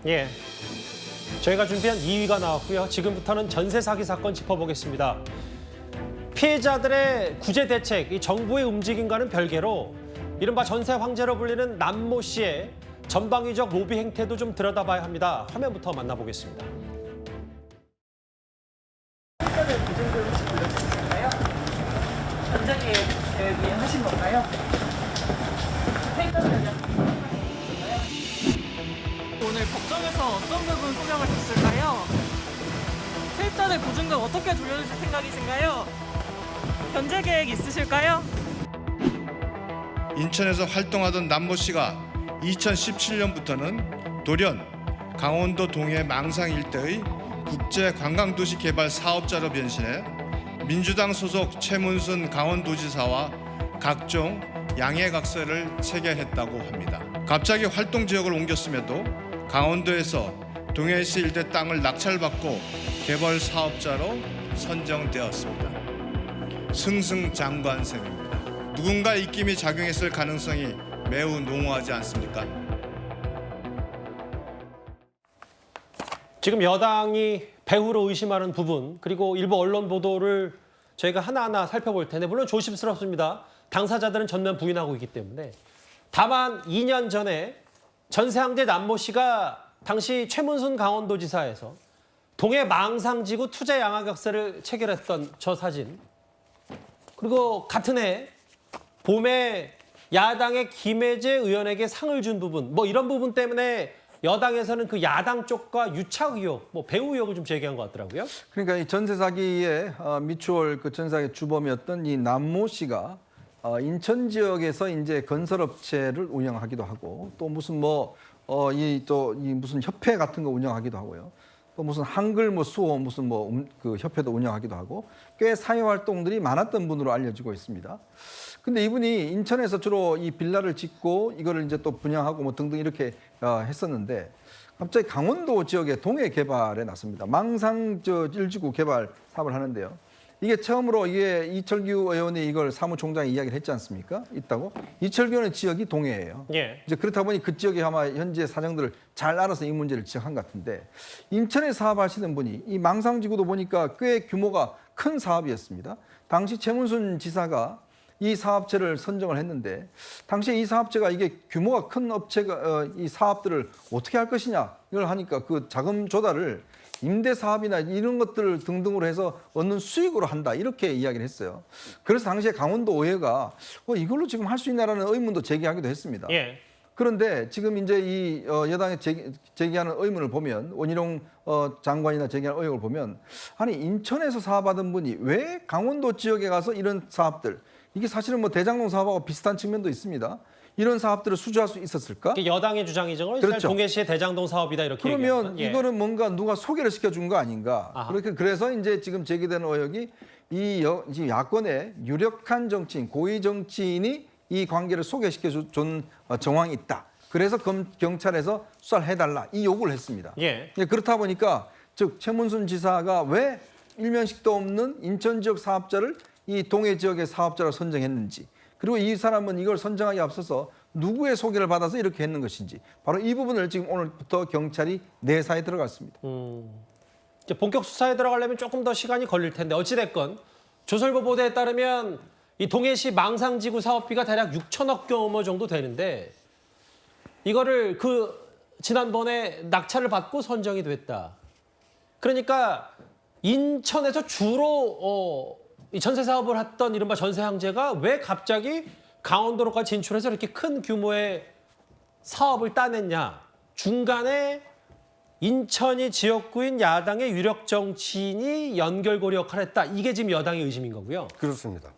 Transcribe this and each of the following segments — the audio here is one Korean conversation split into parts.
예, 저희가 준비한 2위가 나왔고요. 지금부터는 전세 사기 사건 짚어보겠습니다. 피해자들의 구제 대책, 이 정부의 움직임과는 별개로 이른바 전세 황제로 불리는 남모 씨의 전방위적 로비 행태도 좀 들여다봐야 합니다. 화면부터 만나보겠습니다. 전자 계획이 하신 건가요? 오늘 법정에서 어떤 부분 소명을 줬을까요? 세입자들 보증금 어떻게 돌려주실 생각이신가요? 변제 계획 있으실까요? 인천에서 활동하던 남모 씨가 2017년부터는 돌연 강원도 동해 망상 일대의 국제관광도시 개발 사업자로 변신해 민주당 소속 최문순 강원도지사와 각종 양해각서를 체결했다고 합니다. 갑자기 활동 지역을 옮겼음에도 강원도에서 동해시 일대 땅을 낙찰받고 개발 사업자로 선정되었습니다. 승승장구한 셈입니다. 누군가 입김이 작용했을 가능성이 매우 농후하지 않습니까? 지금 여당이 배후로 의심하는 부분, 그리고 일부 언론 보도를 저희가 하나하나 살펴볼 텐데 물론 조심스럽습니다. 당사자들은 전면 부인하고 있기 때문에. 다만 2년 전에 전세황제 남모 씨가 당시 최문순 강원도지사에서 동해 망상지구 투자 양화각서를 체결했던 저 사진, 그리고 같은 해 봄에 야당의 김혜재 의원에게 상을 준 부분, 뭐 이런 부분 때문에 여당에서는 그 야당 쪽과 유착 의혹, 배후 의혹을 좀 제기한 것 같더라고요. 그러니까 이 전세 사기의 미추홀 그 전세 사기 주범이었던 이 남모 씨가 인천 지역에서 이제 건설업체를 운영하기도 하고 또 무슨 무슨 협회 같은 거 운영하기도 하고요. 또 무슨 한글 수호 무슨 그 협회도 운영하기도 하고 꽤 사회 활동들이 많았던 분으로 알려지고 있습니다. 근데 이분이 인천에서 주로 이 빌라를 짓고 이거를 이제 또 분양하고 등등 이렇게 했었는데 갑자기 강원도 지역의 동해 개발에 났습니다. 망상 1지구 개발 사업을 하는데요. 이게 처음으로 이철규 의원이 이걸 사무총장이 이야기를 했지 않습니까? 있다고. 이철규 의원의 지역이 동해예요. 예. 이제 그렇다 보니 그 지역이 아마 현재 사정들을 잘 알아서 이 문제를 지적한 것 같은데 인천에 사업하시는 분이 이 망상지구도 보니까 꽤 규모가 큰 사업이었습니다. 당시 최문순 지사가 이 사업체를 선정을 했는데 당시에 이 사업체가 이게 규모가 큰 업체가 이 사업들을 어떻게 할 것이냐 이걸 하니까 그 자금 조달을 임대 사업이나 이런 것들 등등으로 해서 얻는 수익으로 한다 이렇게 이야기를 했어요. 그래서 당시에 강원도 의회가 이걸로 지금 할 수 있나라는 의문도 제기하기도 했습니다. 예. 그런데 지금 이제 이 여당이 제기하는 의문을 보면 원희룡 장관이나 제기하는 의혹을 보면 아니 인천에서 사업하던 분이 왜 강원도 지역에 가서 이런 사업들 이게 사실은 대장동 사업하고 비슷한 측면도 있습니다. 이런 사업들을 수주할 수 있었을까? 여당의 주장이죠. 그렇죠. 동해시의 대장동 사업이다 이렇게 그러면 얘기하면. 이거는 뭔가 누가 소개를 시켜준 거 아닌가? 아하. 그래서 이제 지금 제기되는 의혹이 지금 야권의 유력한 정치인, 고위 정치인이 이 관계를 소개시켜준 정황이 있다. 그래서 경찰에서 수사를 해달라 이 요구를 했습니다. 예. 그렇다 보니까 즉 최문순 지사가 왜 일면식도 없는 인천 지역 사업자를 이 동해 지역의 사업자로 선정했는지 그리고 이 사람은 이걸 선정하기 앞서서 누구의 소개를 받아서 이렇게 했는 것인지 바로 이 부분을 지금 오늘부터 경찰이 내사에 들어갔습니다. 이제 본격 수사에 들어가려면 조금 더 시간이 걸릴 텐데 어찌됐건 조선일보 보도에 따르면 이 동해시 망상지구 사업비가 대략 6천억 규모 정도 되는데 이거를 지난번에 낙찰을 받고 선정이 됐다. 그러니까 인천에서 주로 이 전세 사업을 했던 이른바 전세황제가 왜 갑자기 강원도로까지 진출해서 이렇게 큰 규모의 사업을 따냈냐. 중간에 인천이 지역구인 야당의 유력 정치인이 연결고리 역할을 했다. 이게 지금 여당의 의심인 거고요. 그렇습니다.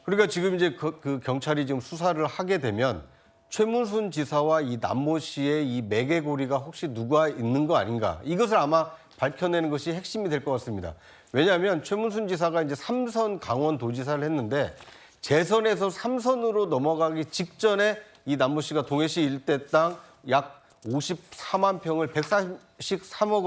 그러니까 지금 이제 그 경찰이 지금 수사를 하게 되면 최문순 지사와 이 남모 씨의 이 매개고리가 혹시 누가 있는 거 아닌가. 이것을 아마 밝혀내는 것이 핵심이 될 것 같습니다. 왜냐하면 최문순 지사가 이제 3선 강원도지사를 했는데 재선에서 3선으로 넘어가기 직전에 이 남모 씨가 동해시 일대 땅 약 54만 평을 143억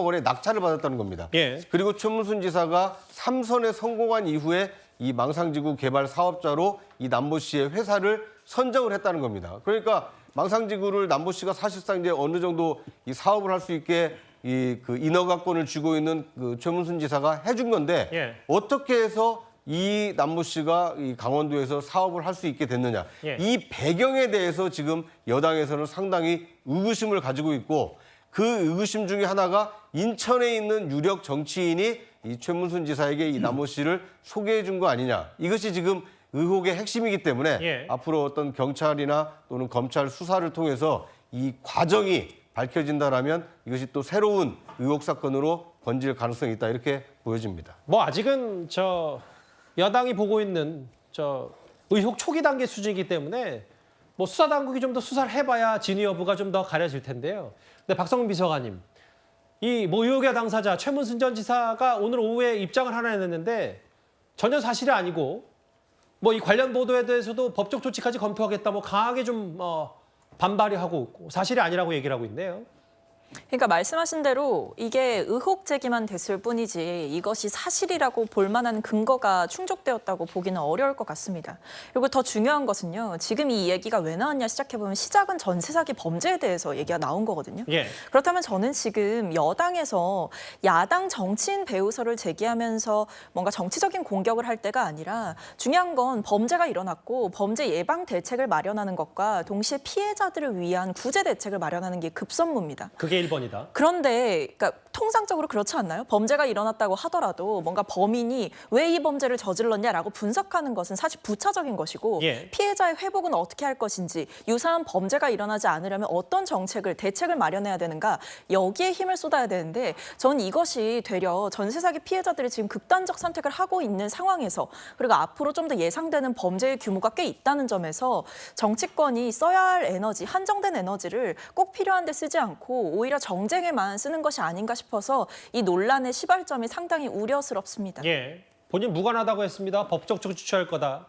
원에 낙찰을 받았다는 겁니다. 예. 그리고 최문순 지사가 3선에 성공한 이후에 이 망상지구 개발 사업자로 이 남모 씨의 회사를 선정을 했다는 겁니다. 그러니까 망상지구를 남모씨가 사실상 이제 어느 정도 이 사업을 할 수 있게 그 인허가권을 쥐고 있는 그 최문순 지사가 해준 건데 예. 어떻게 해서 이 남모씨가 이 강원도에서 사업을 할 수 있게 됐느냐. 예. 이 배경에 대해서 지금 여당에서는 상당히 의구심을 가지고 있고 그 의구심 중에 하나가 인천에 있는 유력 정치인이 이 최문순 지사에게 이 남모 씨를 소개해 준 거 아니냐. 이것이 지금 의혹의 핵심이기 때문에 예. 앞으로 어떤 경찰이나 또는 검찰 수사를 통해서 이 과정이 밝혀진다라면 이것이 또 새로운 의혹 사건으로 번질 가능성이 있다. 이렇게 보여집니다. 뭐 아직은 저 여당이 보고 있는 저 의혹 초기 단계 수준이기 때문에 뭐 수사 당국이 좀 더 수사를 해봐야 진위 여부가 좀 더 가려질 텐데요. 근데 박성민 비서관님, 이 뭐 의혹의 당사자 최문순 전 지사가 오늘 오후에 입장을 하나 냈는데 전혀 사실이 아니고 뭐 이 관련 보도에 대해서도 법적 조치까지 검토하겠다 뭐 강하게 좀 반발이 하고 있고 사실이 아니라고 얘기를 하고 있네요. 그러니까 말씀하신 대로 이게 의혹 제기만 됐을 뿐이지 이것이 사실이라고 볼 만한 근거가 충족되었다고 보기는 어려울 것 같습니다. 그리고 더 중요한 것은요. 지금 이 얘기가 왜 나왔냐 시작해보면 시작은 전세 사기 범죄에 대해서 얘기가 나온 거거든요. 예. 그렇다면 저는 지금 여당에서 야당 정치인 배우설을 제기하면서 뭔가 정치적인 공격을 할 때가 아니라 중요한 건 범죄가 일어났고 범죄 예방 대책을 마련하는 것과 동시에 피해자들을 위한 구제 대책을 마련하는 게 급선무입니다. 그게 1번이다. 그런데 그러니까 통상적으로 그렇지 않나요? 범죄가 일어났다고 하더라도 뭔가 범인이 왜 이 범죄를 저질렀냐라고 분석하는 것은 사실 부차적인 것이고 예. 피해자의 회복은 어떻게 할 것인지 유사한 범죄가 일어나지 않으려면 어떤 정책을 대책을 마련해야 되는가 여기에 힘을 쏟아야 되는데 저는 이것이 되려 전세 사기 피해자들이 지금 극단적 선택을 하고 있는 상황에서 그리고 앞으로 좀 더 예상되는 범죄의 규모가 꽤 있다는 점에서 정치권이 써야 할 에너지 한정된 에너지를 꼭 필요한 데 쓰지 않고 오히려 정쟁에만 쓰는 것이 아닌가 싶어서 이 논란의 시발점이 상당히 우려스럽습니다. 예. 본인 무관하다고 했습니다. 법적 조치 취할 거다.